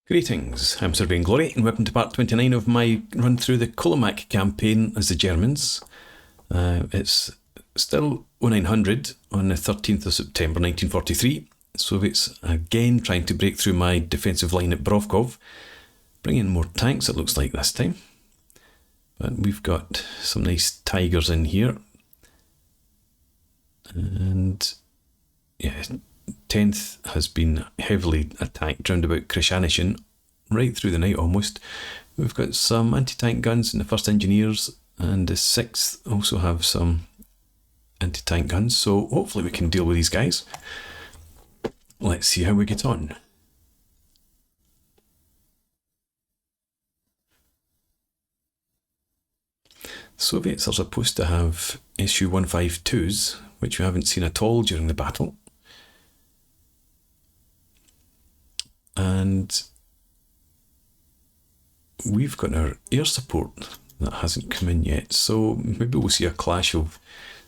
Greetings, I'm Sir Vain Glory, and welcome to part 29 of my run through the Kolomak campaign as the Germans. It's still 0900 on the 13th of September 1943. Soviets again trying to break through my defensive line at Brovkov. Bring in more tanks, it looks like this time. But we've got some nice Tigers in here. And yeah, 10th has been heavily attacked round about Krishanishin, right through the night almost. We've got some anti-tank guns in the 1st Engineers, and the 6th also have some anti-tank guns, so hopefully we can deal with these guys. Let's see how we get on. Soviets are supposed to have Su-152s, which we haven't seen at all during the battle. And we've got our air support that hasn't come in yet, so maybe we'll see a clash of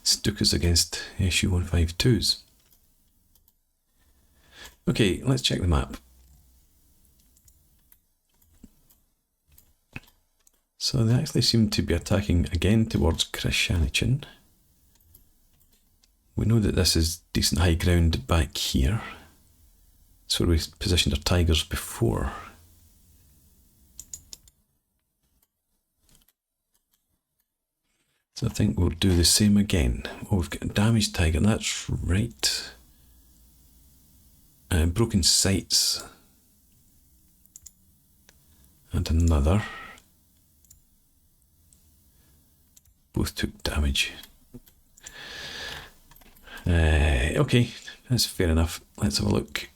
Stukas against Su-152s. Okay, let's check the map. So they actually seem to be attacking again towards Krishanichin. We know that this is decent high ground back here. That's where we positioned our Tigers before. So I think we'll do the same again. Oh, we've got a damaged Tiger, that's right. Broken sights. And another. Both took damage. Okay, that's fair enough. Let's have a look.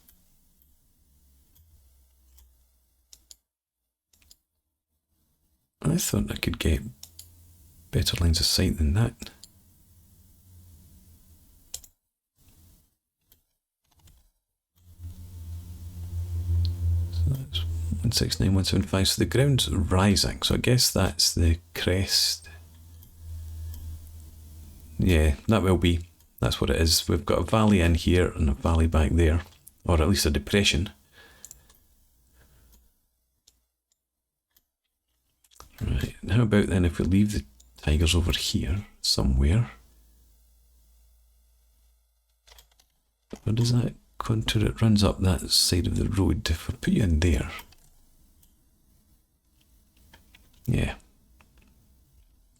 I thought I could get better lines of sight than that. So that's 169, 175. So the ground's rising. So I guess that's the crest. Yeah, that will be. That's what it is. We've got a valley in here and a valley back there. Or at least a depression. Right, and how about then if we leave the Tigers over here somewhere? Where does that contour? It runs up that side of the road. If I put you in there. Yeah.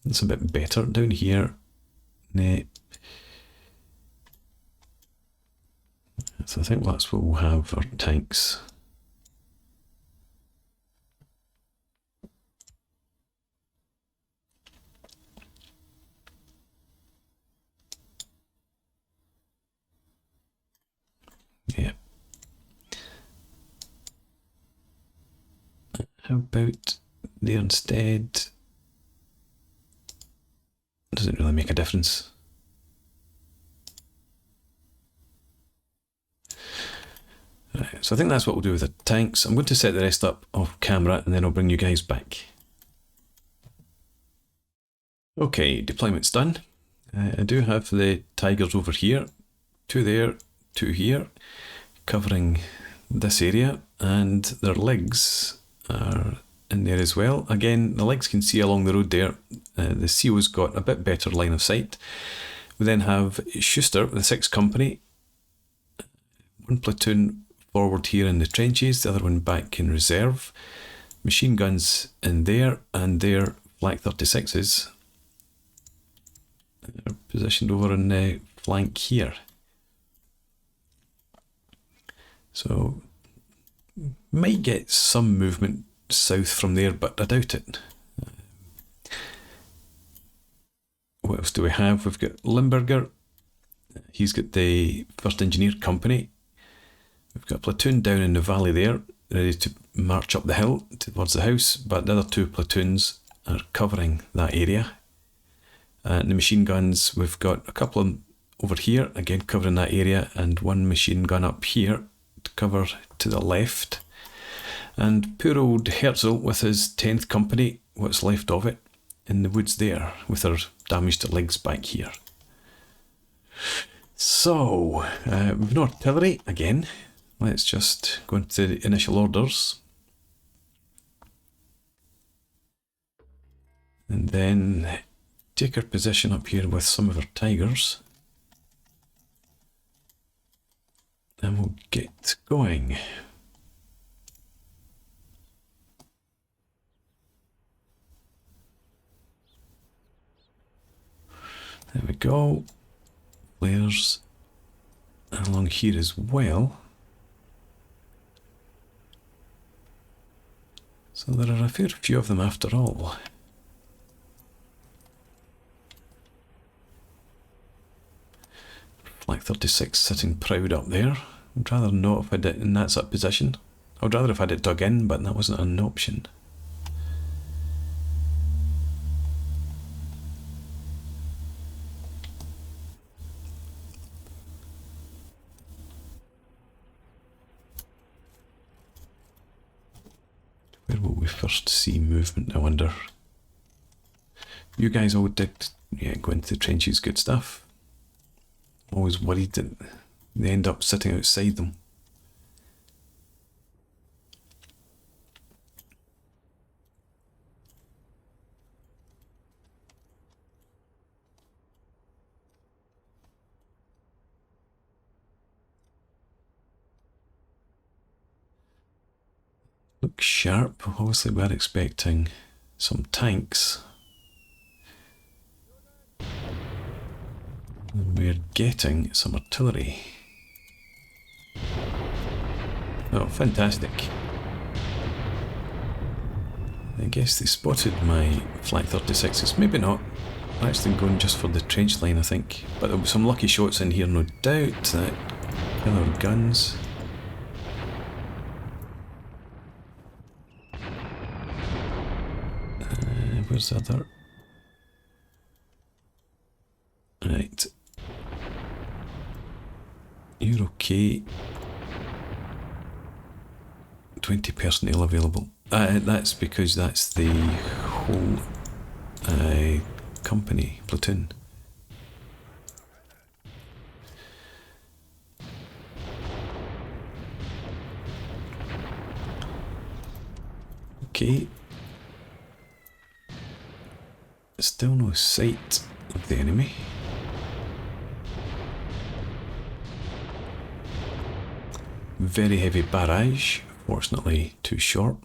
That's a bit better. Down here. Nah. So I think that's what we'll have our tanks. Yeah. How about there instead? Doesn't really make a difference. Right, so I think that's what we'll do with the tanks. I'm going to set the rest up off camera and then I'll bring you guys back. Okay, deployment's done. I do have the Tigers over here, 2 there, 2 here, covering this area, and their legs are in there as well. Again, the legs can see along the road there. The CO's got a bit better line of sight. We then have Schuster, the 6th Company, 1 platoon forward here in the trenches, the other one back in reserve. Machine guns in there, and their Flak 36s are positioned over in the flank here. So, might get some movement south from there, but I doubt it. What else do we have? We've got Limburger. He's got the 1st Engineer Company. We've got a platoon down in the valley there, ready to march up the hill towards the house, but the other 2 platoons are covering that area. And the machine guns, we've got a couple of them over here, again covering that area, and 1 machine gun up here to cover to the left. And poor old Herzl with his 10th Company, what's left of it, in the woods there, with our damaged legs back here. So, we've no artillery again. Let's just go into the initial orders. And then take our position up here with some of our tigers. And we'll get going. There we go. Flares along here as well. So there are a fair few of them after all. Flak 36 sitting proud up there. I'd rather not have had it in that sort of position. I would rather have had it dug in, but that wasn't an option. Where will we first see movement, I wonder? You guys all did, yeah, go into the trenches, good stuff. Always worried that they end up sitting outside them. Look sharp. Obviously we're expecting some tanks. And we're getting some artillery. Oh, fantastic. I guess they spotted my Flak 36s. Maybe not. I'm actually going just for the trench line, I think. But there'll be some lucky shots in here, no doubt. That kill our guns. Where's the other? Right. You're okay. 20 personnel available. That's because that's the whole company, platoon. Okay. Still no sight of the enemy. Very heavy barrage, fortunately too short.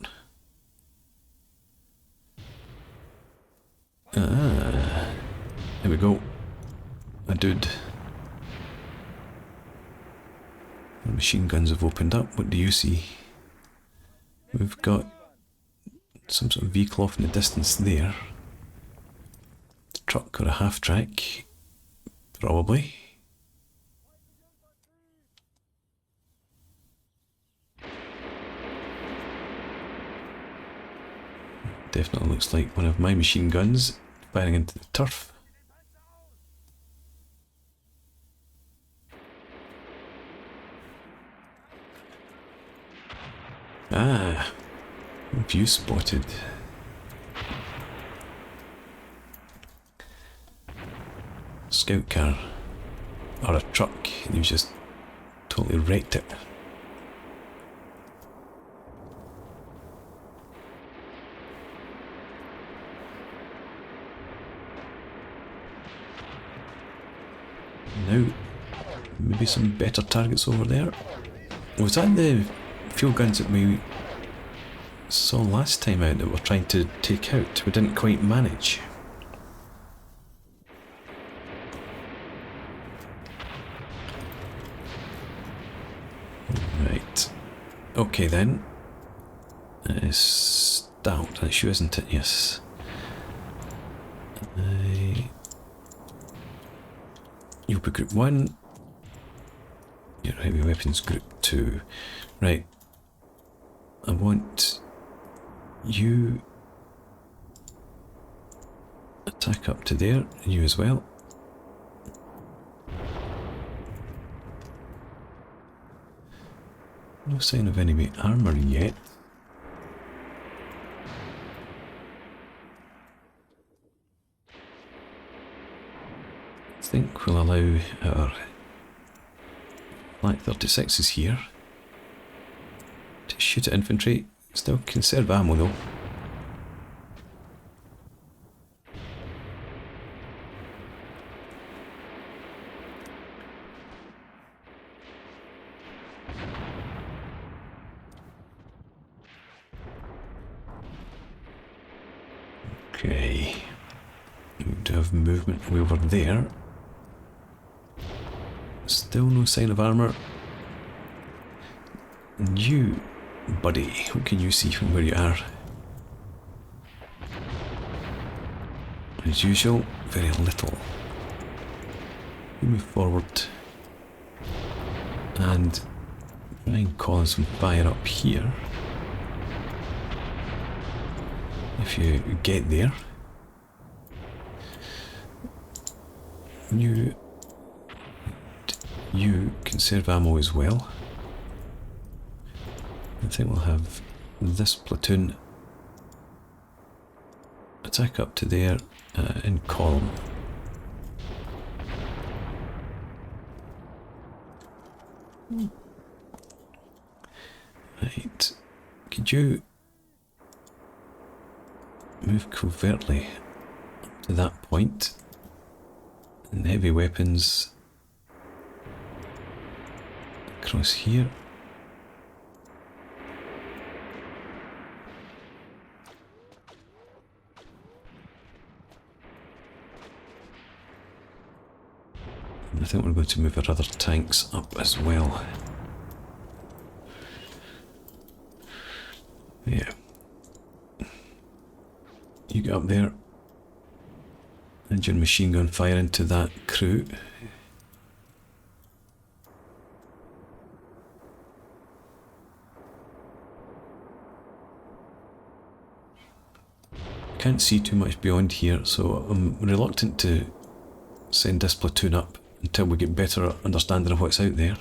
Ah, there we go. A dude. The machine guns have opened up. What do you see? We've got some sort of vehicle off in the distance there. Truck or a half track, probably. Definitely looks like one of my machine guns firing into the turf. Ah, what have you spotted? Scout car, or a truck, and you've just totally wrecked it. Now, maybe some better targets over there. Was that the field guns that we saw last time out that we're trying to take out? We didn't quite manage. Right. Okay then. It's stout, that issue, isn't it? Yes. You'll be group 1. Your heavy weapons group 2. Right. I want you attack up to there, and you as well. No sign of enemy armour yet. I think we'll allow our Flak 36s here to shoot at infantry. Still conserve ammo though. Okay. We do have movement way over there. Still no sign of armour. And you, buddy, what can you see from where you are? As usual, very little. We move forward and try and call in some fire up here. If you get there. You conserve ammo as well. I think we'll have this platoon attack up to there in column. Right, could you move covertly up to that point? And heavy weapons across here. I think we're going to move our other tanks up as well. Yeah. You get up there and your machine gun fire into that crew. Can't see too much beyond here, so I'm reluctant to send this platoon up until we get better understanding of what's out there.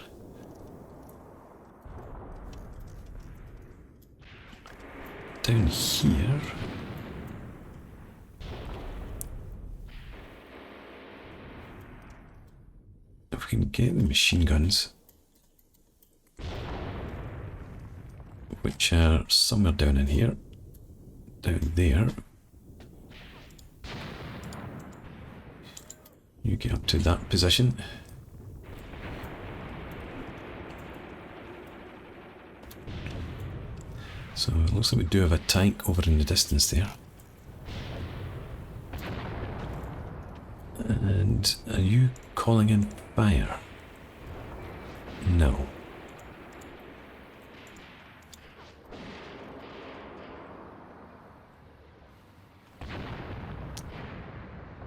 Down here, if we can get the machine guns, which are somewhere down in here, down there. You get up to that position. So it looks like we do have a tank over in the distance there. And are you calling in fire? No.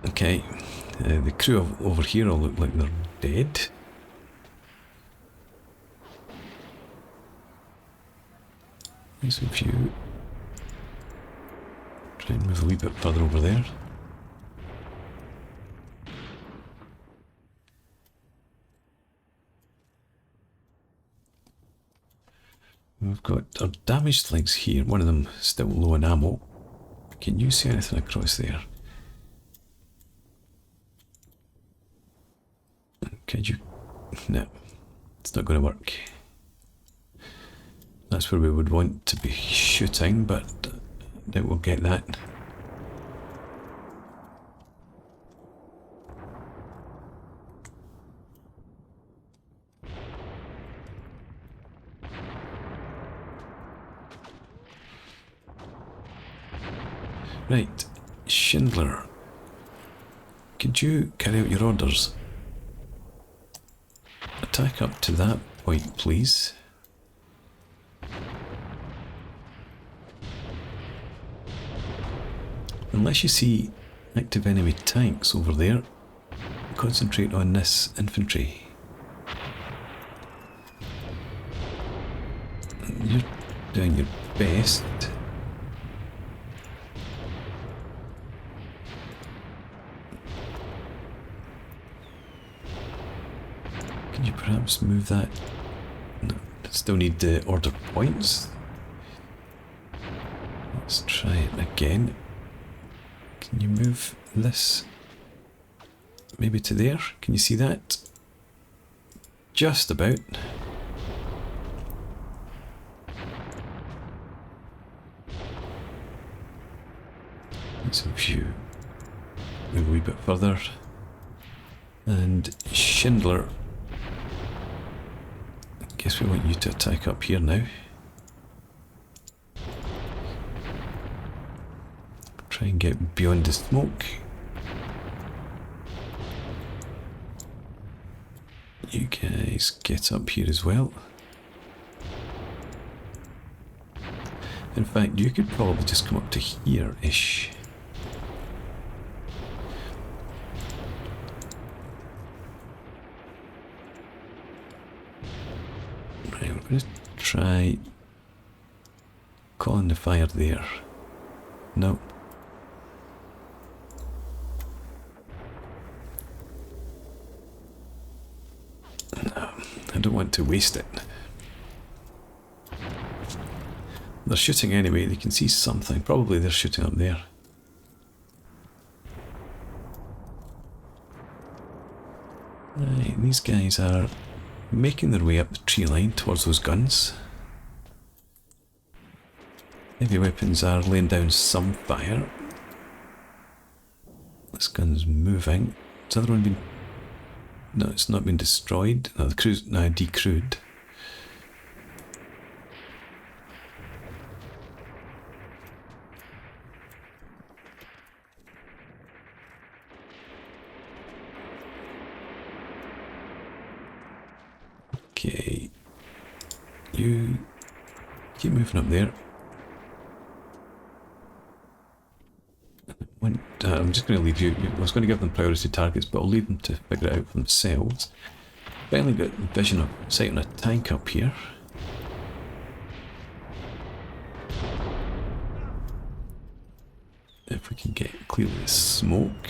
Okay. The crew over here all look like they're dead. So if you try and move a wee bit further over there. We've got our damaged legs here, one of them still low on ammo. Can you see anything across there? Could you? No, it's not going to work. That's where we would want to be shooting, but I doubt we'll get that. Right, Schindler, could you carry out your orders? Attack up to that point, please. Unless you see active enemy tanks over there, concentrate on this infantry. You're doing your best. Can you perhaps move that? No, still need the order points. Let's try it again. Can you move this maybe to there? Can you see that? Just about. So if you move a wee bit further. And Schindler, I guess we want you to attack up here now. Try Try and get beyond the smoke. You guys get up here as well. In fact, you could probably just come up to here-ish. Right, we're going to try calling the fire there. No. No, I don't want to waste it. They're shooting anyway, they can see something. Probably they're shooting up there. Right, these guys are making their way up the tree line towards those guns. Heavy weapons are laying down some fire. This gun's moving. Has the other one been... No, it's not been destroyed. No, the crew's now decrewed. Okay. You keep moving up there. I'm just going to leave you. I was going to give them priority targets, but I'll leave them to figure it out for themselves. Finally got vision of sight on a tank up here. If we can get clear of the smoke.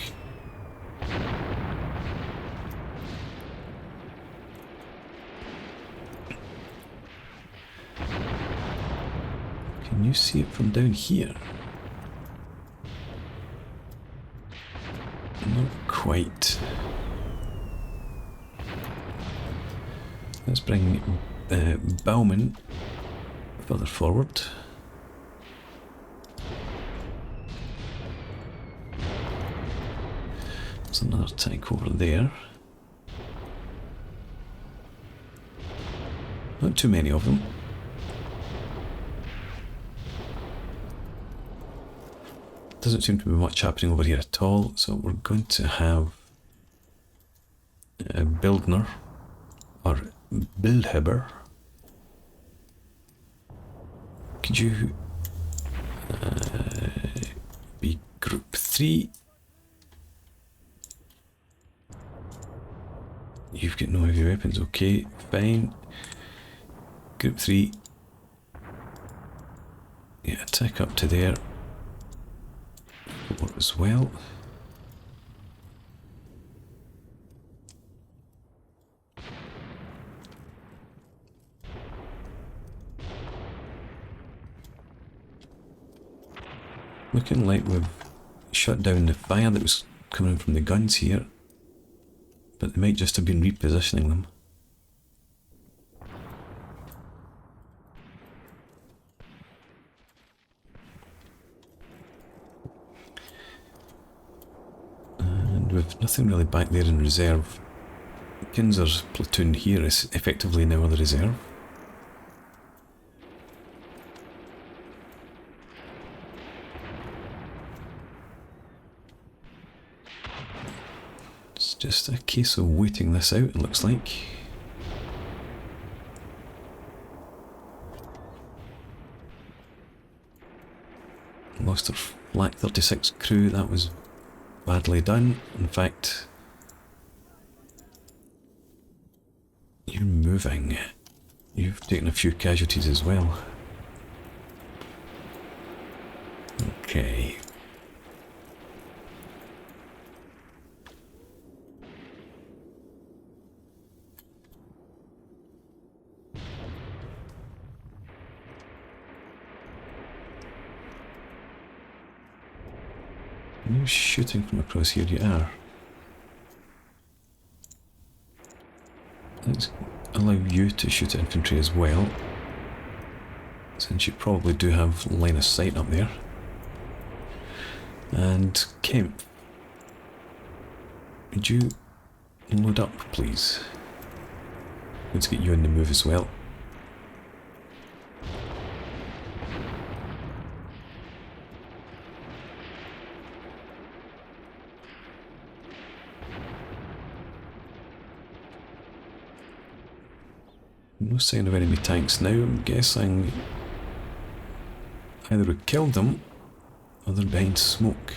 Can you see it from down here? Not quite. Let's bring Bauman further forward. There's another tank over there. Not too many of them. Doesn't seem to be much happening over here at all, so we're going to have a Bildner or Bildheber. Could you be group 3? You've got no heavy weapons, okay, fine. Group 3. Yeah, attack up to there. As well. Looking like we've shut down the fire that was coming from the guns here, but they might just have been repositioning them. We've nothing really back there in reserve. Kinzer's platoon here is effectively now the reserve. It's just a case of waiting this out, it looks like. Lost our Flak 36 crew, that was badly done. In fact, you're moving. You've taken a few casualties as well. Okay. Are you shooting from across here? You are. Let's allow you to shoot infantry as well, since you probably do have line of sight up there. And Kemp, would you load up, please? Let's get you in the move as well. No sign of enemy tanks now. I'm guessing either we killed them or they're behind smoke.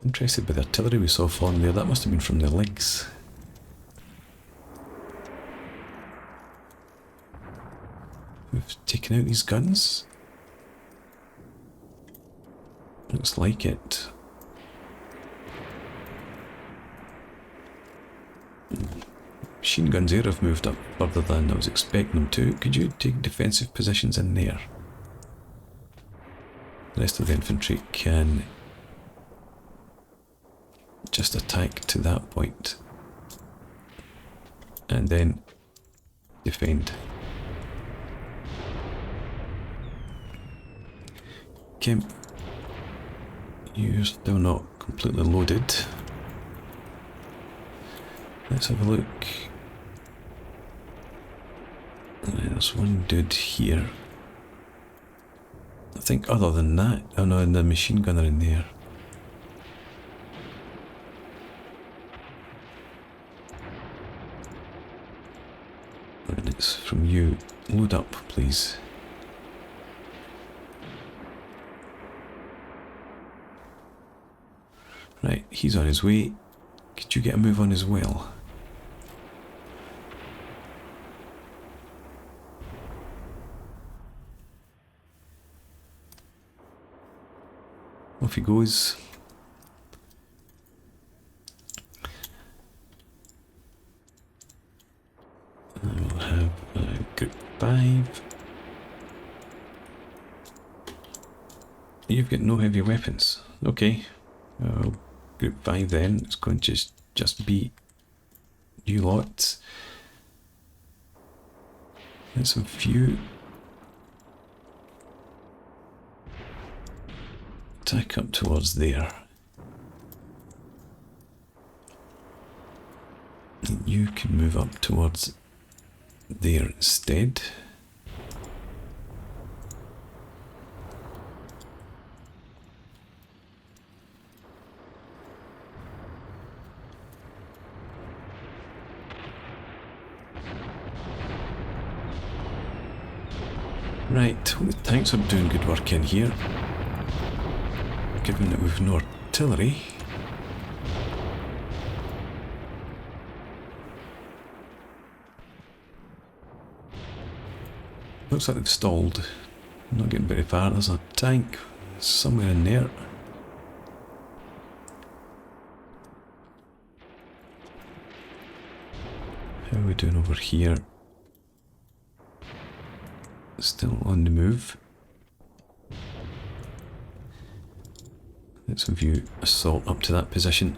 Interested by the artillery we saw falling there. That must have been from the legs. We've taken out these guns. Looks like it. Machine guns here have moved up further than I was expecting them to. Could you take defensive positions in there? The rest of the infantry can just attack to that point and then defend. Kemp, you're still not completely loaded. Let's have a look. There's one dude here. I think other than that, oh no, and the machine gunner in there. And it's from you. Load up, please. Right, he's on his way. Could you get a move on as well? Off he goes. I will have group 5. You've got no heavy weapons. Okay. Group 5 then. It's going to just be you lot. Let's have a few. Attack up towards there. And you can move up towards there instead. Right, well, the tanks are doing good work in here. Given that we've no artillery. Looks like they've stalled. I'm not getting very far. There's a tank somewhere in there. How are we doing over here? Still on the move. Let's view assault up to that position.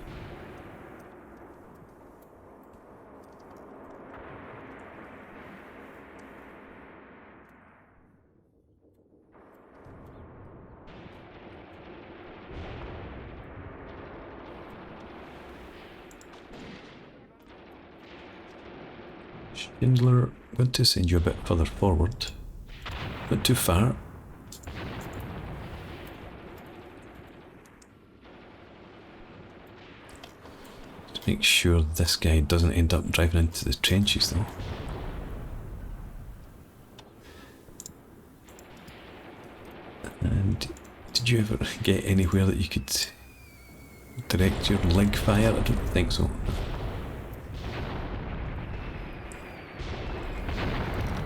Schindler, want to send you a bit further forward. Not too far. Just make sure this guy doesn't end up driving into the trenches though. And did you ever get anywhere that you could direct your leg fire? I don't think so.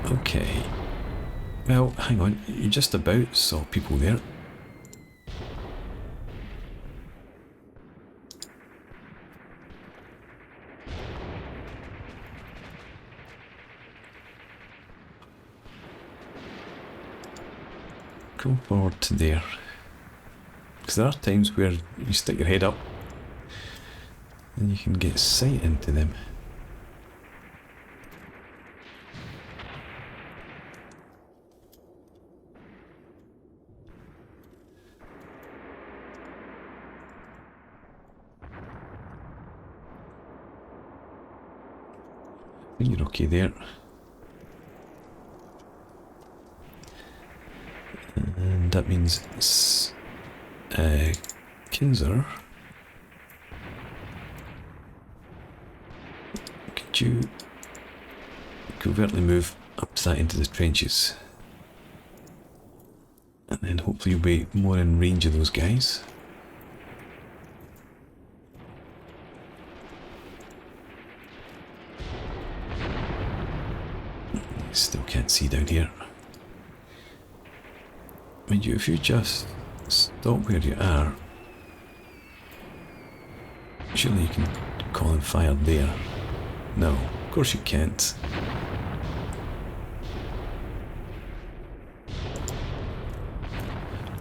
Okay. Well, hang on, you just about saw people there. Come forward to there. Because there are times where you stick your head up and you can get sight into them. I think you're okay there. And that means Kinzer. Could you covertly move up to that into the trenches? And then hopefully you'll be more in range of those guys. Still can't see down here. Mind you, if you just stop where you are, surely you can call and fire there. No, of course you can't.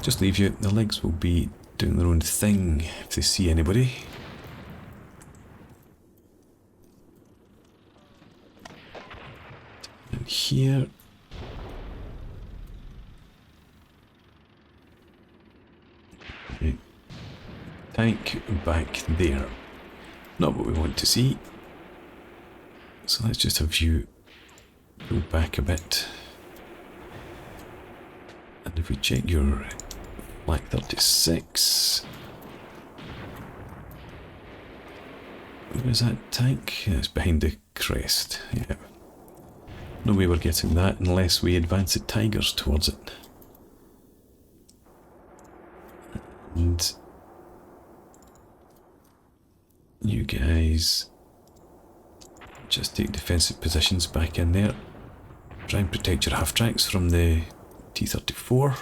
Just leave you. The legs will be doing their own thing if they see anybody. And here. Right. Tank back there. Not what we want to see. So let's just have you go back a bit. And if we check your Black 36, where's that tank? Yeah, it's behind the crest. Yeah. No way we're getting that unless we advance the Tigers towards it. And you guys just take defensive positions back in there. Try and protect your half-tracks from the T-34.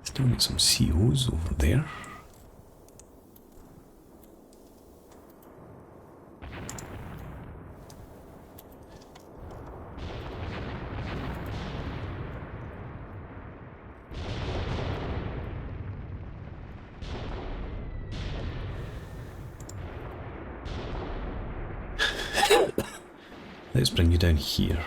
Still got some COs over there. Let's bring you down here.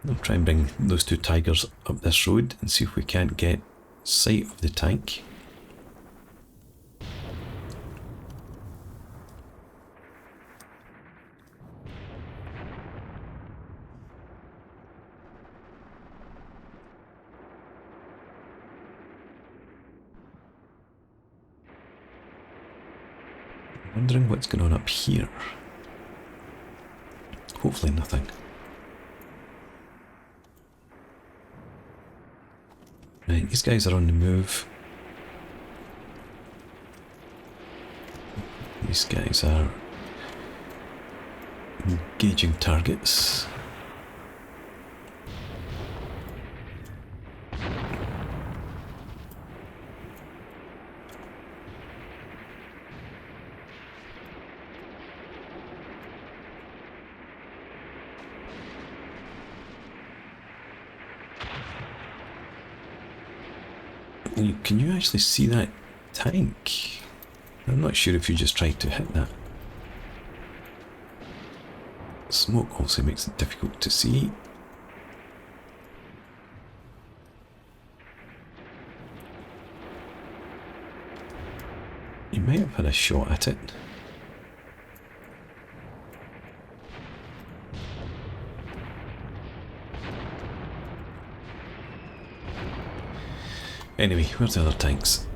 I'll try and bring those two Tigers up this road and see if we can't get sight of the tank. Wondering what's going on up here. Hopefully nothing. Right, these guys are on the move. These guys are engaging targets. Can you actually see that tank? I'm not sure if you just tried to hit that. Smoke also makes it difficult to see. You might have had a shot at it. Anyway, where's the other tanks?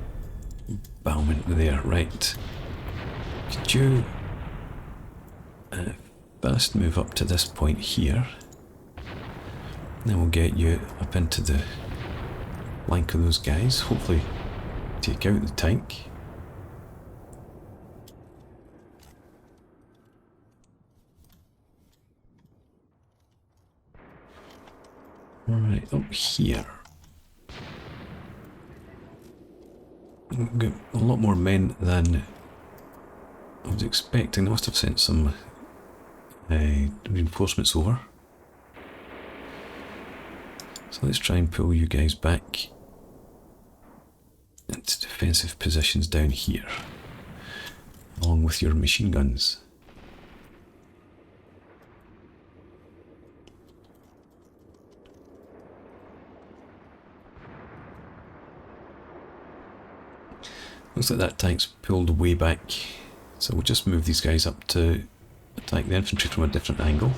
Bowman there, right. Could you first move up to this point here? Then we'll get you up into the flank of those guys. Hopefully take out the tank. Alright, up here. We've got a lot more men than I was expecting. They must have sent some reinforcements over. So let's try and pull you guys back into defensive positions down here, along with your machine guns. Looks like that tank's pulled way back, so we'll just move these guys up to attack the infantry from a different angle.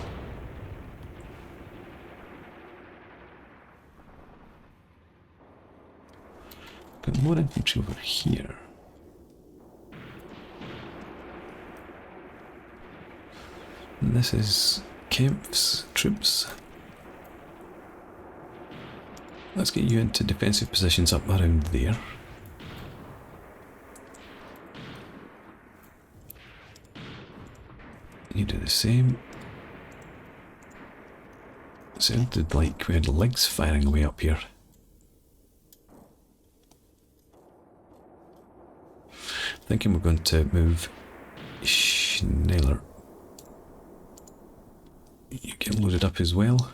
Got more infantry over here. And this is Kempf's troops. Let's get you into defensive positions up around there. You do the same. Sounded like we had legs firing away up here. Thinking we're going to move Schneller. You get loaded up as well.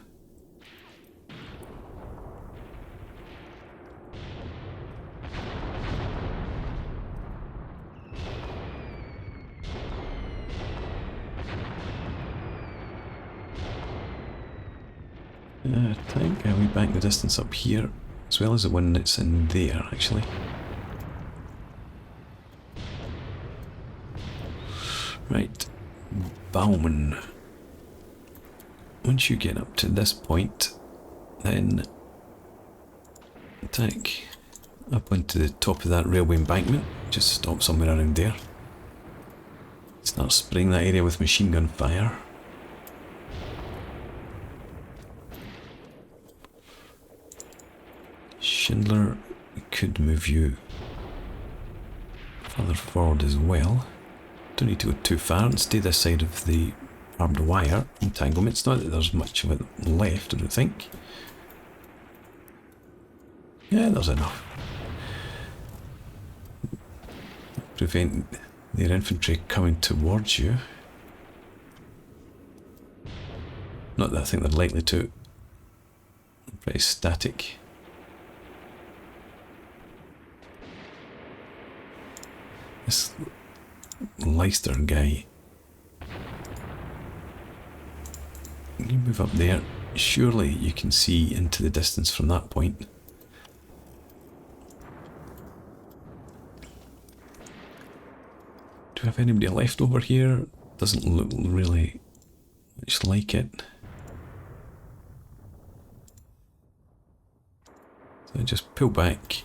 Tank, we bank the distance up here, as well as the one that's in there, actually. Right, Baumann. Once you get up to this point, then attack up onto the top of that railway embankment. Just stop somewhere around there. Start spraying that area with machine gun fire. Schindler could move you further forward as well. Don't need to go too far and stay this side of the barbed wire entanglement. It's not that there's much of it left, I don't think. Yeah, there's enough. Prevent their infantry coming towards you. Not that I think they're likely to. They're pretty static. This Leicester guy. You move up there. Surely you can see into the distance from that point. Do we have anybody left over here? Doesn't look really much like it. So just pull back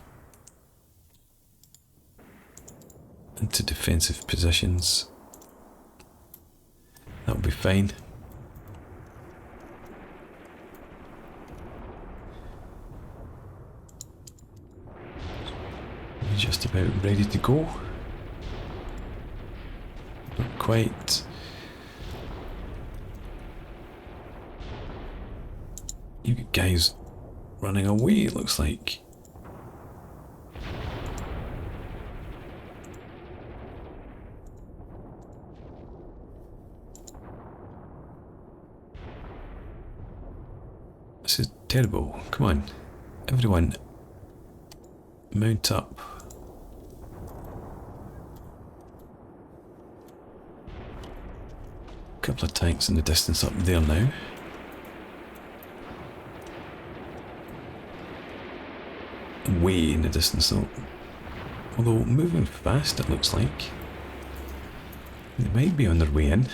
into defensive positions. That'll be fine. You're just about ready to go. Not quite. You guys running away, it looks like. This is terrible. Come on, everyone, mount up. Couple of tanks in the distance up there now. Way in the distance though. Although moving fast it looks like. They might be on their way in.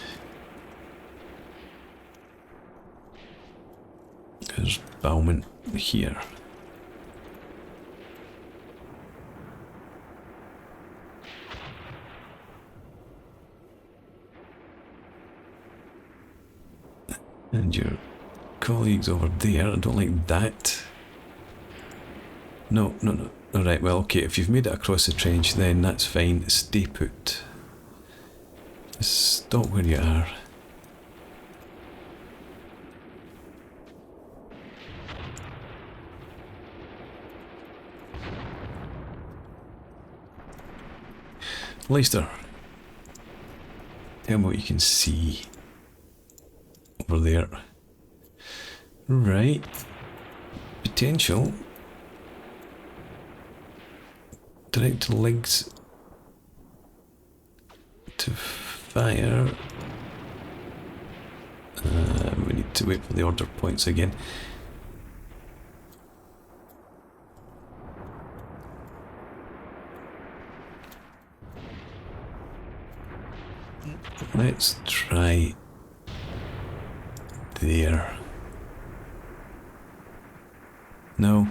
There's Baumann here. And your colleagues over there, I don't like that. No. Alright, well, okay, if you've made it across the trench, then that's fine. Stay put. Just stop where you are. Leicester, tell me what you can see over there. Right, potential. Direct legs to fire. We need to wait for the order points again. Let's try there. No.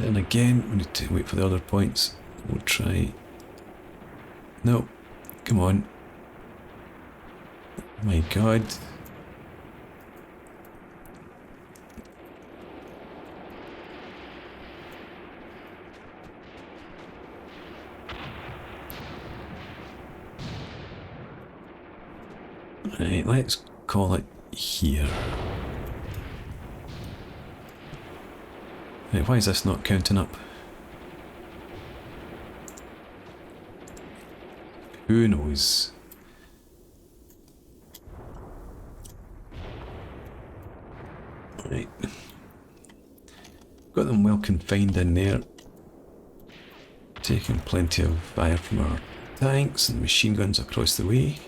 And again, we need to wait for the other points. We'll try. No. Come on. Oh my god. Right, let's call it here. Right, why is this not counting up? Who knows? Right. Got them well confined in there. Taking plenty of fire from our tanks and machine guns across the way.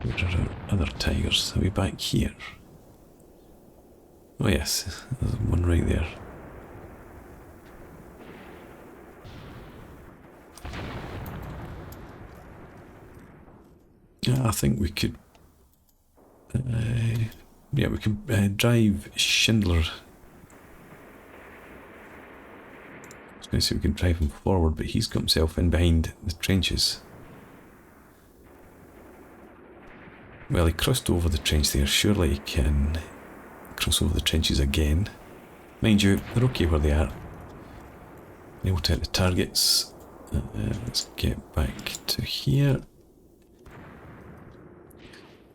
Where are our other tigers? Are we back here? Oh yes, there's one right there. Yeah, I think we could... yeah, we can drive Schindler. I was going to say we can drive him forward, but he's got himself in behind the trenches. Well, he crossed over the trench there. Surely he can cross over the trenches again. Mind you, they're okay where they are. Able to hit the targets. Let's get back to here.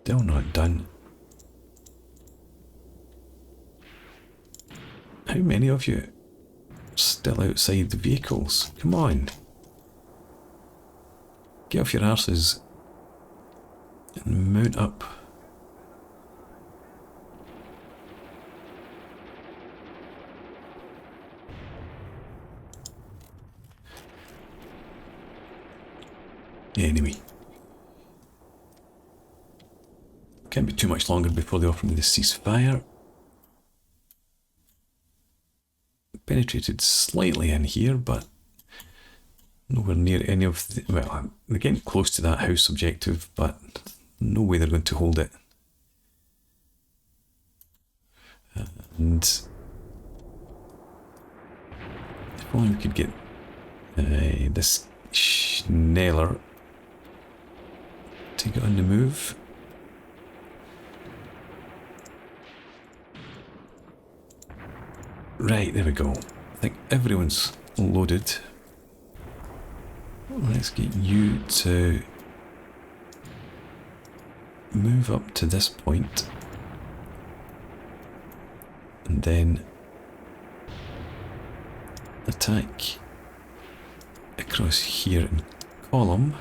Still not done. How many of you are still outside the vehicles? Come on. Get off your arses and mount up. Anyway. Can't be too much longer before they offer me the ceasefire. Penetrated slightly in here, but nowhere near any of the... Well, they're getting close to that house objective, but no way they're going to hold it. And if only we could get this Schneller to get on the move. Right, there we go. I think everyone's loaded. Let's get you to move up to this point and then attack across here in column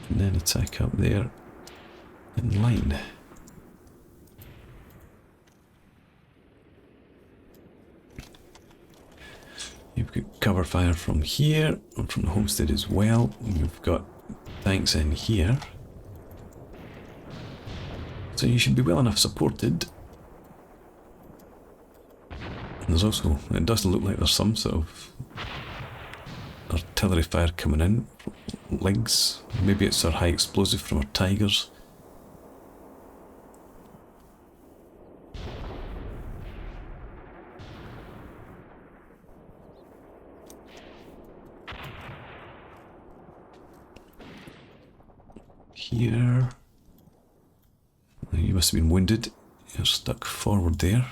and then attack up there in line. You've got cover fire from here and from the homestead as well. We've got tanks in here. So you should be well enough supported. And there's also, it doesn't look like there's some sort of artillery fire coming in. Legs, maybe it's our high explosive from our Tigers. Here. You must have been wounded. You're stuck forward there.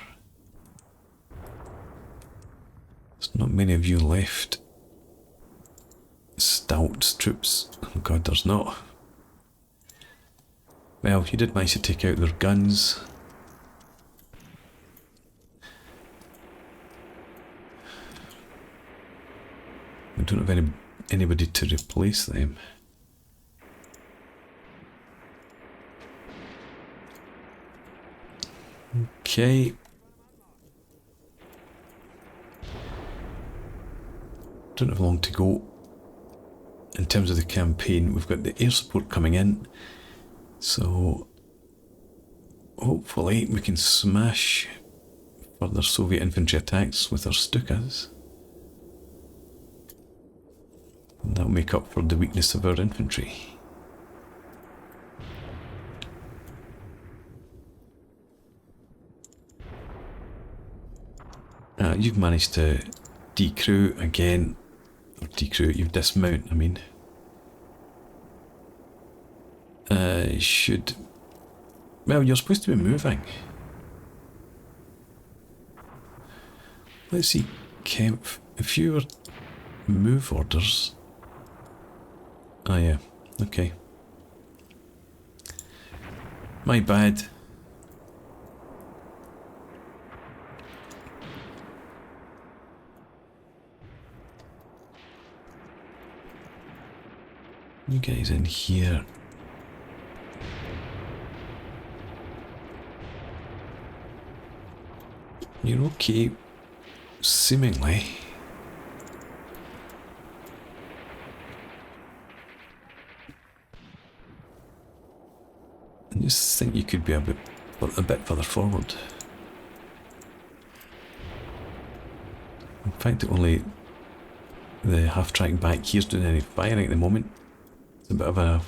There's not many of you left. Stout troops. Oh god, there's not. Well, you did manage to take out their guns. We don't have any anybody to replace them. Okay. Don't have long to go. In terms of the campaign, we've got the air support coming in, so hopefully we can smash further Soviet infantry attacks with our Stukas. And that'll make up for the weakness of our infantry. You've managed to decrew again. Or decrew, you dismount, I mean. Should... Well, you're supposed to be moving. Let's see, Kemp, if you were... Move orders... Ah yeah, okay. My bad. You guys in here. You're okay, seemingly. I just think you could be a bit further forward. In fact, only the half-track back here's doing any firing at the moment. It's a bit of a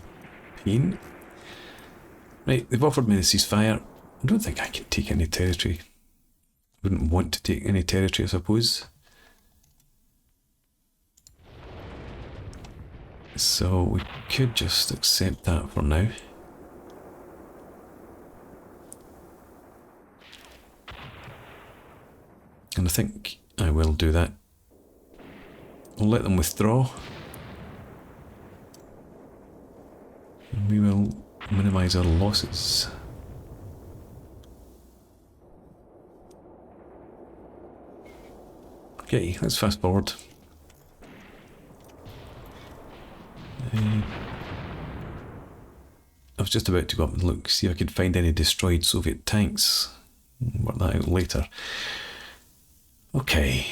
pain. Right, they've offered me the ceasefire. I don't think I can take any territory. I wouldn't want to take any territory, I suppose. So we could just accept that for now. And I think I will do that. We'll let them withdraw. And we will minimise our losses. Okay, let's fast forward. I was just about to go up and look, see if I could find any destroyed Soviet tanks. Work that out later. Okay.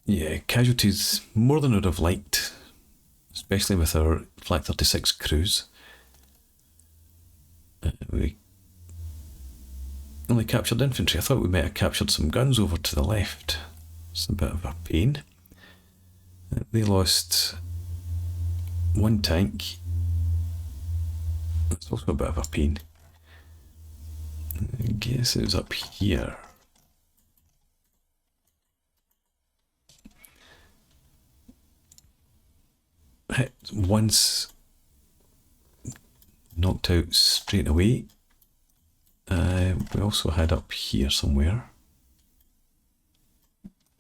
Yeah, casualties more than I'd have liked, especially with our Flak 36 crews. We only captured infantry. I thought we might have captured some guns over to the left. It's a bit of a pain. They lost one tank. That's also a bit of a pain. I guess it was up here. Hit once, knocked out straight away. We also had up here somewhere.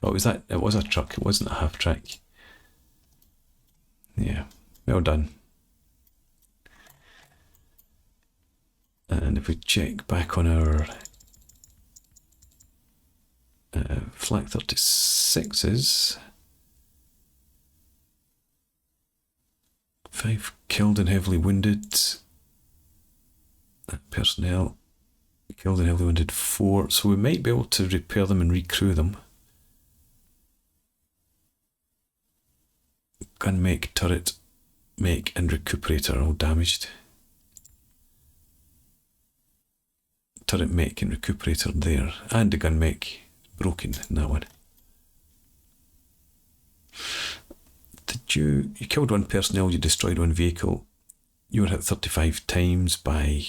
Oh, was that? It was a truck, it wasn't a half track. Yeah, well done. And if we check back on our Flak 36s, 5 killed and heavily wounded. Personnel killed and heavily wounded 4, so we might be able to repair them and recrew them. Gun make, turret make and recuperator all damaged. Turret make and recuperator there, and the gun make broken in that one. Did you killed 1 personnel, you destroyed 1 vehicle. You were hit 35 times by,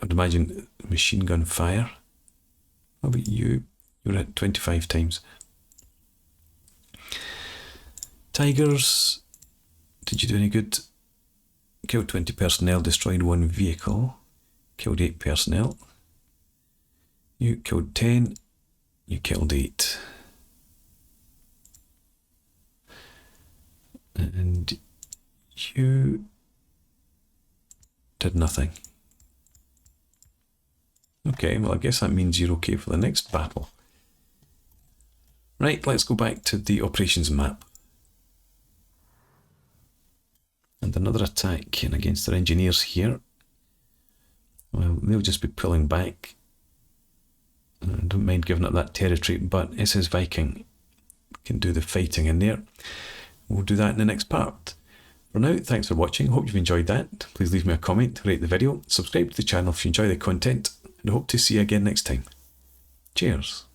I'd imagine, machine gun fire. How about you? You were hit 25 times. Tigers, did you do any good? Killed 20 personnel, destroyed 1 vehicle. Killed 8 personnel. You killed 10. You killed 8. And you did nothing. Okay, well I guess that means you're okay for the next battle. Right, let's go back to the operations map. And another attack in against our engineers here. Well, they'll just be pulling back. I don't mind giving up that territory, but SS Viking can do the fighting in there. We'll do that in the next part. For now, thanks for watching. Hope you've enjoyed that. Please leave me a comment, rate the video, subscribe to the channel if you enjoy the content, and I hope to see you again next time. Cheers.